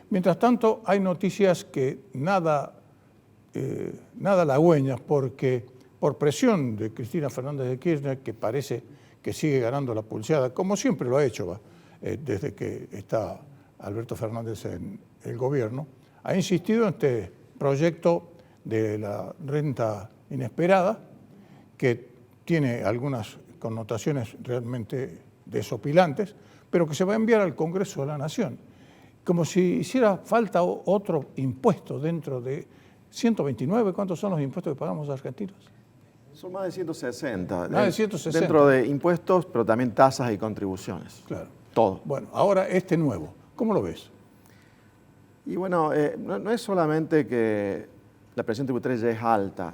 Mientras tanto, hay noticias que nada halagüeñas, porque por presión de Cristina Fernández de Kirchner, que parece que sigue ganando la pulseada, como siempre lo ha hecho desde que está Alberto Fernández en el gobierno, ha insistido en este proyecto de la renta inesperada, que tiene algunas connotaciones realmente desopilantes, pero que se va a enviar al Congreso de la Nación, como si hiciera falta otro impuesto dentro de 129, ¿cuántos son los impuestos que pagamos los argentinos? Son más de 160. Más de 160. Dentro de impuestos, pero también tasas y contribuciones. Claro. Todo. Bueno, ahora este nuevo, ¿cómo lo ves? Y bueno, no es solamente que la presión tributaria ya es alta,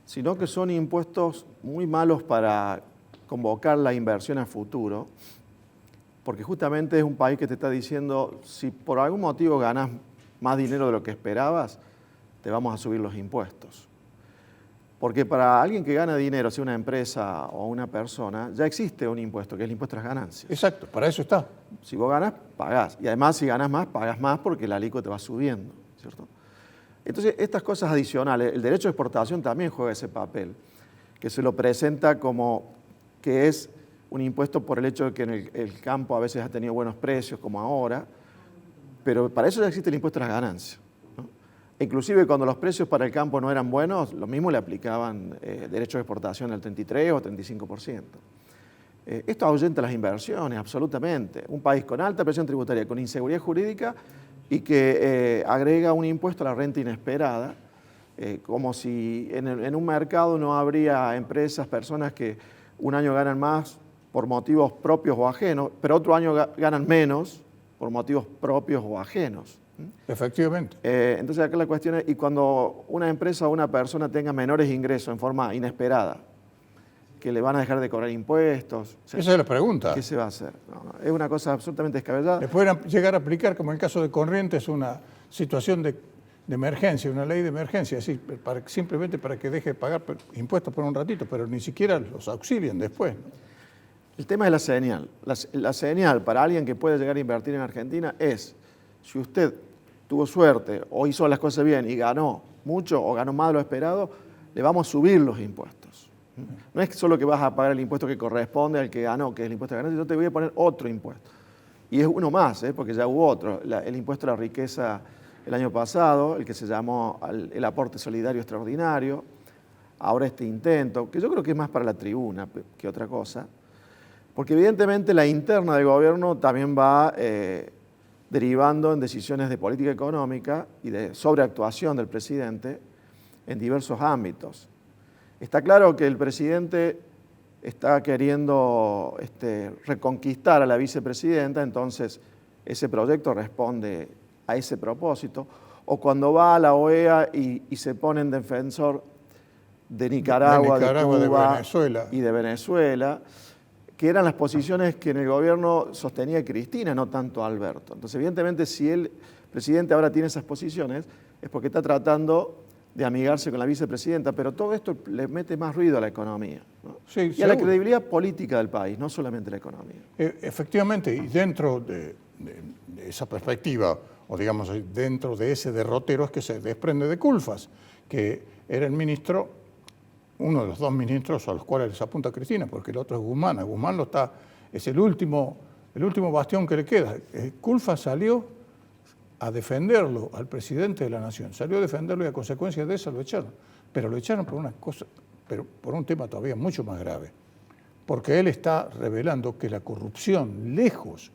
sino que son impuestos muy malos para convocar la inversión a futuro, porque justamente es un país que te está diciendo, si por algún motivo ganas más dinero de lo que esperabas, te vamos a subir los impuestos. Porque para alguien que gana dinero, sea una empresa o una persona, ya existe un impuesto, que es el impuesto a las ganancias. Exacto, para eso está. Si vos ganas, pagás. Y además, si ganas más, pagas más porque la alícuota va subiendo, ¿cierto? Entonces, estas cosas adicionales, el derecho de exportación también juega ese papel, que se lo presenta como que es un impuesto por el hecho de que en el campo a veces ha tenido buenos precios, como ahora, pero para eso ya existe el impuesto a las ganancias, ¿no? Inclusive cuando los precios para el campo no eran buenos, lo mismo le aplicaban derechos de exportación del 33 o 35%. Esto ahuyenta las inversiones, absolutamente. Un país con alta presión tributaria, con inseguridad jurídica y que agrega un impuesto a la renta inesperada, como si en un mercado no habría empresas, personas que un año ganan más por motivos propios o ajenos, pero otro año ganan menos por motivos propios o ajenos. Efectivamente. Entonces acá la cuestión es, y cuando una empresa o una persona tenga menores ingresos en forma inesperada, que le van a dejar de cobrar impuestos. Esa es la pregunta. ¿Qué se va a hacer? No, es una cosa absolutamente descabellada. Le pueden llegar a aplicar, como en el caso de Corrientes, una situación de emergencia, una ley de emergencia, así, simplemente para que deje de pagar impuestos por un ratito, pero ni siquiera los auxilian después, ¿no? El tema es la señal. La señal para alguien que puede llegar a invertir en Argentina es, si usted tuvo suerte o hizo las cosas bien y ganó mucho o ganó más de lo esperado, le vamos a subir los impuestos. No es solo que vas a pagar el impuesto que corresponde al que ganó, que es el impuesto de ganancia, yo te voy a poner otro impuesto. Y es uno más, porque ya hubo otro, el impuesto a la riqueza el año pasado, el que se llamó el aporte solidario extraordinario, ahora este intento, que yo creo que es más para la tribuna que otra cosa, porque evidentemente la interna del gobierno también va derivando en decisiones de política económica y de sobreactuación del presidente en diversos ámbitos. Está claro que el presidente está queriendo reconquistar a la vicepresidenta, entonces ese proyecto responde a ese propósito. O cuando va a la OEA y se pone en defensor de Nicaragua, de Cuba de Venezuela. Y de Venezuela, que eran las posiciones que en el gobierno sostenía Cristina, no tanto Alberto. Entonces, evidentemente, si el presidente ahora tiene esas posiciones, es porque está tratando de amigarse con la vicepresidenta, pero todo esto le mete más ruido a la economía, ¿no? Sí, y a la credibilidad política del país, no solamente la economía. Efectivamente, y dentro de esa perspectiva, o digamos dentro de ese derrotero, es que se desprende de Culfas, que era el ministro, uno de los dos ministros a los cuales les apunta Cristina, porque el otro es Guzmán. A Guzmán es el último bastión que le queda. Culfas salió a defenderlo al presidente de la Nación, salió a defenderlo y a consecuencia de eso lo echaron. Pero lo echaron por una cosa, pero por un tema todavía mucho más grave, porque él está revelando que la corrupción, lejos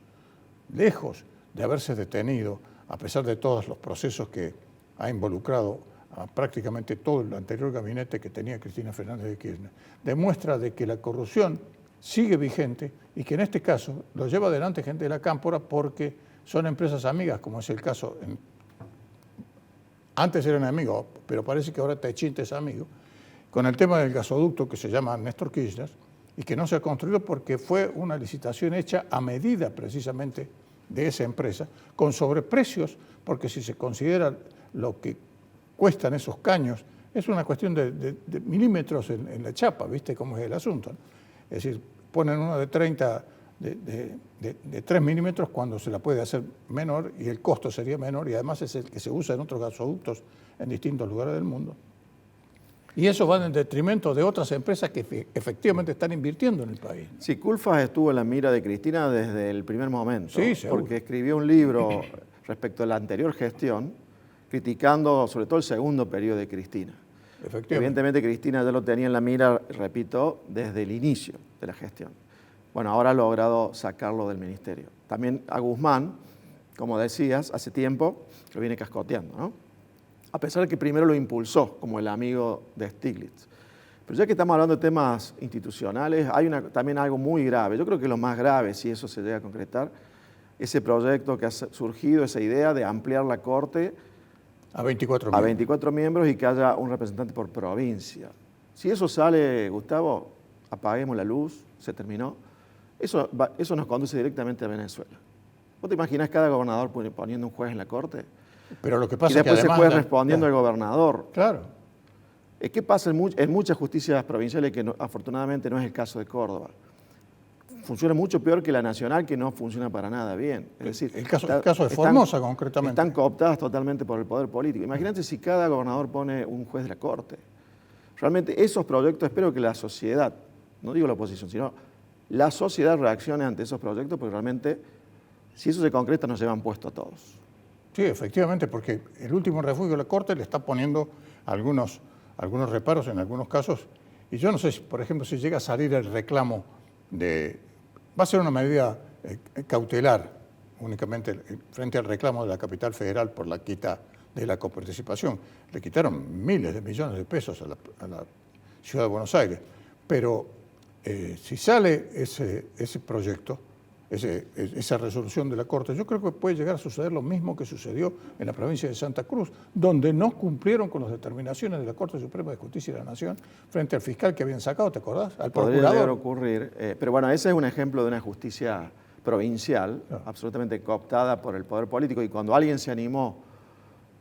de haberse detenido, a pesar de todos los procesos que ha involucrado a prácticamente todo el anterior gabinete que tenía Cristina Fernández de Kirchner, demuestra de que la corrupción sigue vigente y que en este caso lo lleva adelante gente de la Cámpora porque son empresas amigas, como es el caso, antes eran amigos, pero parece que ahora Techint es amigo, con el tema del gasoducto que se llama Néstor Kirchner y que no se ha construido porque fue una licitación hecha a medida precisamente de esa empresa, con sobreprecios, porque si se considera lo que cuestan esos caños, es una cuestión de milímetros en la chapa, ¿viste cómo es el asunto, ¿no? Es decir, ponen uno de 30 de 3 milímetros cuando se la puede hacer menor y el costo sería menor y además es el que se usa en otros gasoductos en distintos lugares del mundo. Y eso va en detrimento de otras empresas que efectivamente están invirtiendo en el país. Sí, Culfas estuvo en la mira de Cristina desde el primer momento, Sí, seguro. porque escribió un libro respecto a la anterior gestión, criticando sobre todo el segundo periodo de Cristina. Efectivamente. Evidentemente Cristina ya lo tenía en la mira, repito, desde el inicio de la gestión. Bueno, ahora ha logrado sacarlo del ministerio. También a Guzmán, como decías, hace tiempo lo viene cascoteando, ¿no? A pesar de que primero lo impulsó como el amigo de Stiglitz. Pero ya que estamos hablando de temas institucionales, hay también algo muy grave. Yo creo que lo más grave, si eso se llega a concretar, ese proyecto que ha surgido, esa idea de ampliar la Corte a 24 a 24 miembros y que haya un representante por provincia. Si eso sale, Gustavo, apaguemos la luz, se terminó. Eso nos conduce directamente a Venezuela. ¿Vos te imaginás cada gobernador poniendo un juez en la Corte? Pero lo que pasa Y después es que se además fue respondiendo al gobernador. Claro. ¿Qué pasa en muchas justicias provinciales que afortunadamente no es el caso de Córdoba? Funciona mucho peor que la nacional, que no funciona para nada bien. Es decir, el caso de Formosa, concretamente. Están cooptadas totalmente por el poder político. Imagínate si cada gobernador pone un juez de la Corte. Realmente esos proyectos, espero que la sociedad, no digo la oposición, sino la sociedad reaccione ante esos proyectos, porque realmente, si eso se concreta, nos llevan puesto a todos. Sí, efectivamente, porque el último refugio de la Corte le está poniendo algunos reparos en algunos casos. Y yo no sé, por ejemplo, si llega a salir el reclamo de... Va a ser una medida cautelar únicamente frente al reclamo de la capital federal por la quita de la coparticipación. Le quitaron miles de millones de pesos a la ciudad de Buenos Aires. Pero si sale ese proyecto, esa resolución de la Corte, yo creo que puede llegar a suceder lo mismo que sucedió en la provincia de Santa Cruz, donde no cumplieron con las determinaciones de la Corte Suprema de Justicia de la Nación frente al fiscal que habían sacado, ¿te acordás? Al Podría procurador. llegar a ocurrir, pero bueno, ese es un ejemplo de una justicia provincial, absolutamente cooptada por el poder político, y cuando alguien se animó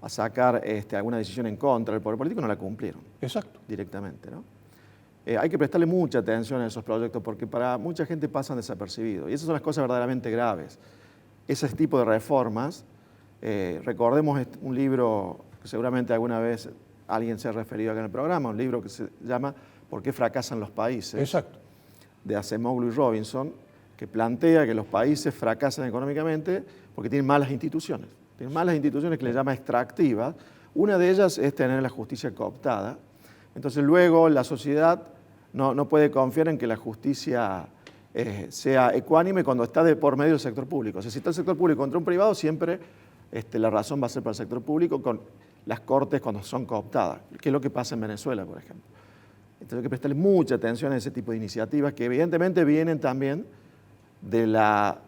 a sacar alguna decisión en contra del poder político, no la cumplieron. Exacto. Directamente, ¿no? Hay que prestarle mucha atención a esos proyectos porque para mucha gente pasan desapercibidos. Y esas son las cosas verdaderamente graves. Ese tipo de reformas, recordemos un libro que seguramente alguna vez alguien se ha referido acá en el programa, un libro que se llama ¿Por qué fracasan los países? Exacto. De Acemoglu y Robinson, que plantea que los países fracasan económicamente porque tienen malas instituciones. Tienen malas instituciones que le llama extractivas. Una de ellas es tener la justicia cooptada. Entonces luego la sociedad no puede confiar en que la justicia sea ecuánime cuando está por medio del sector público. O sea, si está el sector público contra un privado, siempre la razón va a ser para el sector público con las cortes cuando son cooptadas, que es lo que pasa en Venezuela, por ejemplo. Entonces hay que prestarle mucha atención a ese tipo de iniciativas que evidentemente vienen también de la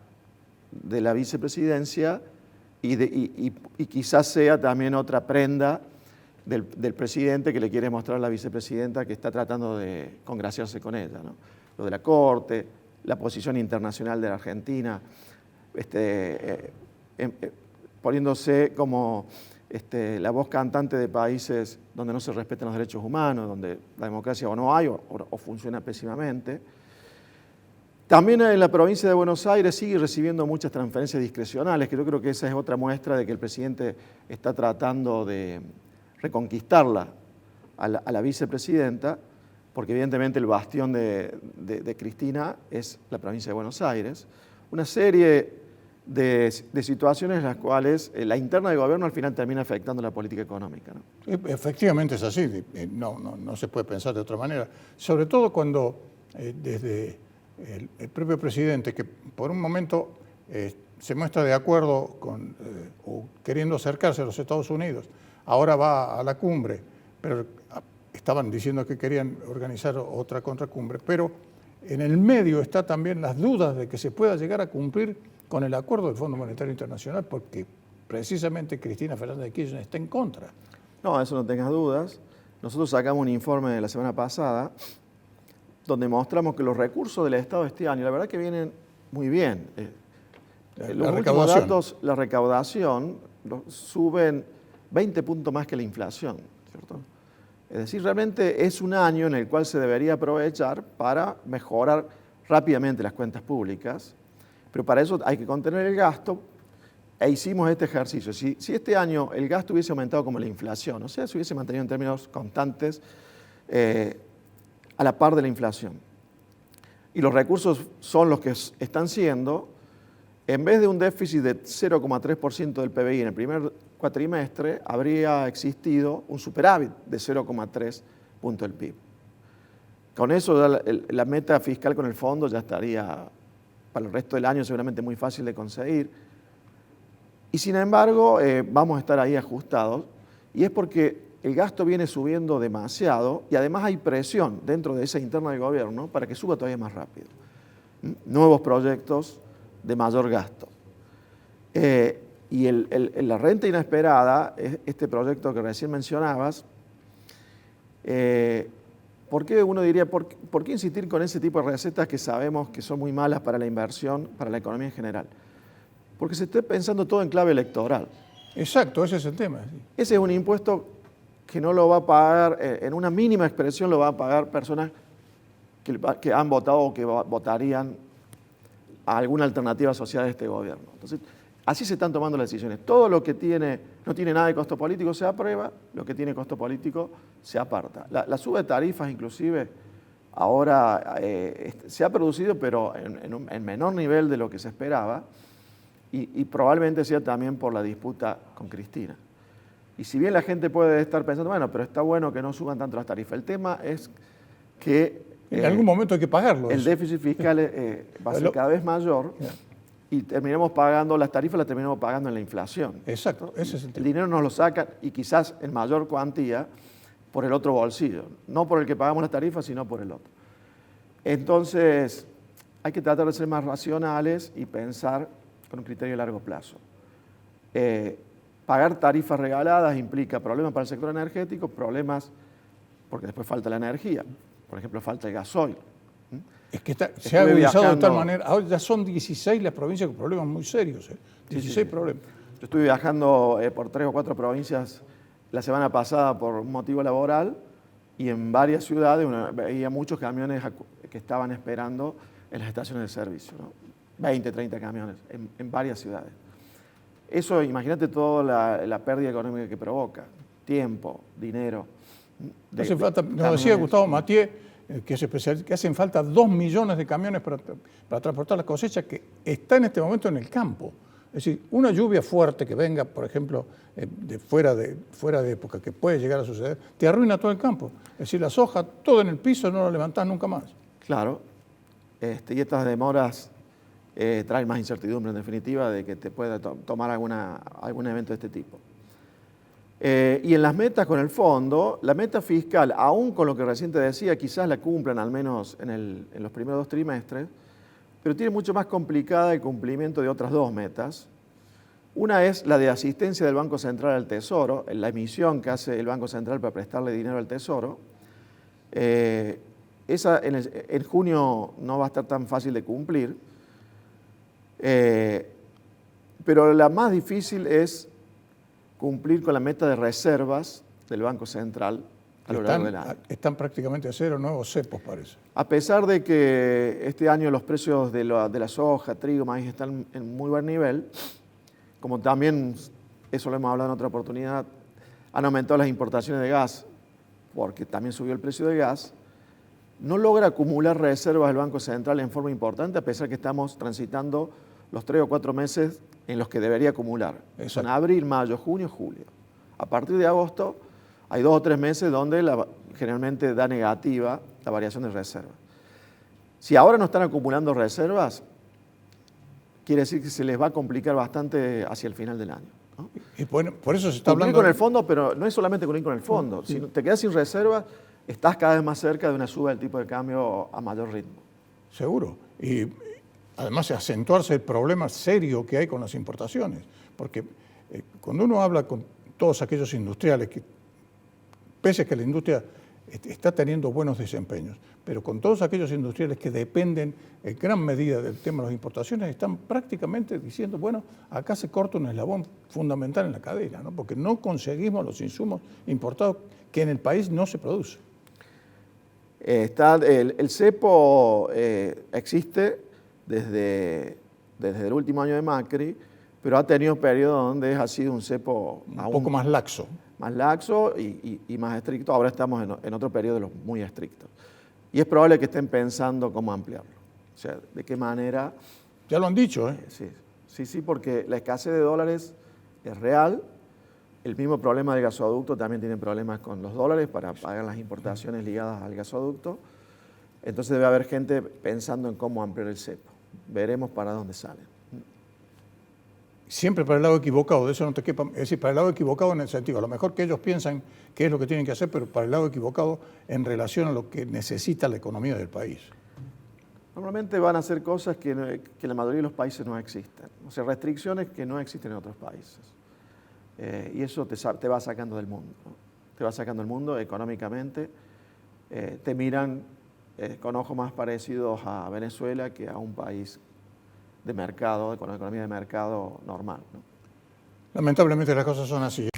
vicepresidencia y quizás sea también otra prenda del presidente que le quiere mostrar a la vicepresidenta que está tratando de congraciarse con ella, ¿no? Lo de la Corte, la posición internacional de la Argentina, poniéndose como la voz cantante de países donde no se respetan los derechos humanos, donde la democracia o no hay o funciona pésimamente. También en la provincia de Buenos Aires sigue recibiendo muchas transferencias discrecionales, que yo creo que esa es otra muestra de que el presidente está tratando de reconquistarla a la vicepresidenta, porque evidentemente el bastión de Cristina es la provincia de Buenos Aires. Una serie de situaciones en las cuales la interna del gobierno al final termina afectando la política económica, ¿no? Efectivamente es así, no se puede pensar de otra manera. Sobre todo cuando desde el propio presidente, que por un momento se muestra de acuerdo con, o queriendo acercarse a los Estados Unidos, ahora va a la cumbre, pero estaban diciendo que querían organizar otra contracumbre, pero en el medio está también las dudas de que se pueda llegar a cumplir con el acuerdo del Fondo Monetario Internacional, porque precisamente Cristina Fernández de Kirchner está en contra. No, eso no tengas dudas. Nosotros sacamos un informe de la semana pasada donde mostramos que los recursos del Estado este año, la verdad que vienen muy bien. Los últimos datos, la recaudación suben 20 puntos más que la inflación, ¿cierto? Es decir, realmente es un año en el cual se debería aprovechar para mejorar rápidamente las cuentas públicas, pero para eso hay que contener el gasto e hicimos este ejercicio. Si este año el gasto hubiese aumentado como la inflación, o sea, se hubiese mantenido en términos constantes a la par de la inflación, y los recursos son los que están siendo, en vez de un déficit de 0,3% del PBI en el primer cuatrimestre, habría existido un superávit de 0,3 punto del PIB. Con eso la meta fiscal con el fondo ya estaría para el resto del año seguramente muy fácil de conseguir. Y sin embargo, vamos a estar ahí ajustados, y es porque el gasto viene subiendo demasiado y además hay presión dentro de esa interna del gobierno para que suba todavía más rápido. Nuevos proyectos de mayor gasto. Y la renta inesperada, este proyecto que recién mencionabas, ¿por qué uno diría, por qué insistir con ese tipo de recetas que sabemos que son muy malas para la inversión, para la economía en general? Porque se está pensando todo en clave electoral. Exacto, ese es el tema. Ese es un impuesto que no lo va a pagar, en una mínima expresión lo va a pagar personas que han votado o que votarían a alguna alternativa social de este gobierno. Entonces, así se están tomando las decisiones. Todo lo que no tiene nada de costo político se aprueba, lo que tiene costo político se aparta. La suba de tarifas, inclusive, ahora se ha producido, pero en menor nivel de lo que se esperaba, y probablemente sea también por la disputa con Cristina. Y si bien la gente puede estar pensando, bueno, pero está bueno que no suban tanto las tarifas, el tema es que en algún momento hay que pagarlo. El déficit fiscal va a ser cada vez mayor y terminamos pagando, las tarifas las terminamos pagando en la inflación. Exacto, ese es el tema. El dinero nos lo sacan y quizás en mayor cuantía por el otro bolsillo, no por el que pagamos las tarifas, sino por el otro. Entonces, hay que tratar de ser más racionales y pensar con un criterio de largo plazo. Pagar tarifas regaladas implica problemas para el sector energético, problemas porque después falta la energía. Por ejemplo, falta el gasoil. Es que se ha agudizado de tal manera. Ahora ya son 16 las provincias con problemas muy serios. 16 problemas. Yo estuve viajando por 3 o 4 provincias la semana pasada por un motivo laboral y en varias ciudades veía muchos camiones que estaban esperando en las estaciones de servicio, ¿no? 20, 30 camiones en varias ciudades. Eso, imagínate toda la pérdida económica que provoca. Tiempo, dinero. Nos decía Gustavo Mathieu, que es especialista, que hacen falta 2 millones de camiones para transportar las cosechas que está en este momento en el campo. Es decir, una lluvia fuerte que venga, por ejemplo, de fuera de época, que puede llegar a suceder, te arruina todo el campo. Es decir, las hojas, todo en el piso, no lo levantás nunca más. Claro. Y estas demoras traen más incertidumbre, en definitiva, de que te pueda tomar algún evento de este tipo. Y en las metas con el fondo, la meta fiscal, aún con lo que recién te decía, quizás la cumplan al menos en los primeros 2 trimestres, pero tiene mucho más complicada el cumplimiento de otras 2 metas. Una es la de asistencia del Banco Central al Tesoro, en la emisión que hace el Banco Central para prestarle dinero al Tesoro. Esa en junio no va a estar tan fácil de cumplir, pero la más difícil es cumplir con la meta de reservas del Banco Central a lo largo del año. Están prácticamente a cero, nuevos cepos parece. A pesar de que este año los precios de la soja, trigo, maíz están en muy buen nivel, como también, eso lo hemos hablado en otra oportunidad, han aumentado las importaciones de gas, porque también subió el precio del gas, no logra acumular reservas del Banco Central en forma importante, a pesar que estamos transitando los 3 o 4 meses en los que debería acumular. Son abril, mayo, junio, julio. A partir de agosto hay 2 o 3 meses donde generalmente da negativa la variación de reservas. Si ahora no están acumulando reservas, quiere decir que se les va a complicar bastante hacia el final del año, ¿no? Y por eso se está hablando... Cumplir con el fondo, pero no es solamente cumplir con el fondo. Si te quedas sin reservas, estás cada vez más cerca de una suba del tipo de cambio a mayor ritmo. Seguro. Y además acentuarse el problema serio que hay con las importaciones. Porque cuando uno habla con todos aquellos industriales, pese a que la industria está teniendo buenos desempeños, pero con todos aquellos industriales que dependen en gran medida del tema de las importaciones, están prácticamente diciendo, bueno, acá se corta un eslabón fundamental en la cadena, ¿no? Porque no conseguimos los insumos importados que en el país no se producen. El cepo existe desde el último año de Macri, pero ha tenido periodos donde ha sido un cepo Un poco más laxo. más laxo y más estricto. Ahora estamos en otro periodo de los muy estrictos. Y es probable que estén pensando cómo ampliarlo. O sea, de qué manera. Ya lo han dicho, ¿eh? Sí, porque la escasez de dólares es real. El mismo problema del gasoducto también tiene problemas con los dólares para pagar las importaciones ligadas al gasoducto. Entonces debe haber gente pensando en cómo ampliar el cepo. Veremos para dónde sale. Siempre para el lado equivocado, de eso no te quepa. Es decir, para el lado equivocado en el sentido, a lo mejor que ellos piensan qué es lo que tienen que hacer, pero para el lado equivocado en relación a lo que necesita la economía del país. Normalmente van a hacer cosas que en la mayoría de los países no existen. O sea, restricciones que no existen en otros países. Y eso te va sacando del mundo, ¿no? Te va sacando del mundo económicamente. Te miran con ojos más parecidos a Venezuela que a un país de mercado, con una economía de mercado normal, ¿no? Lamentablemente las cosas son así.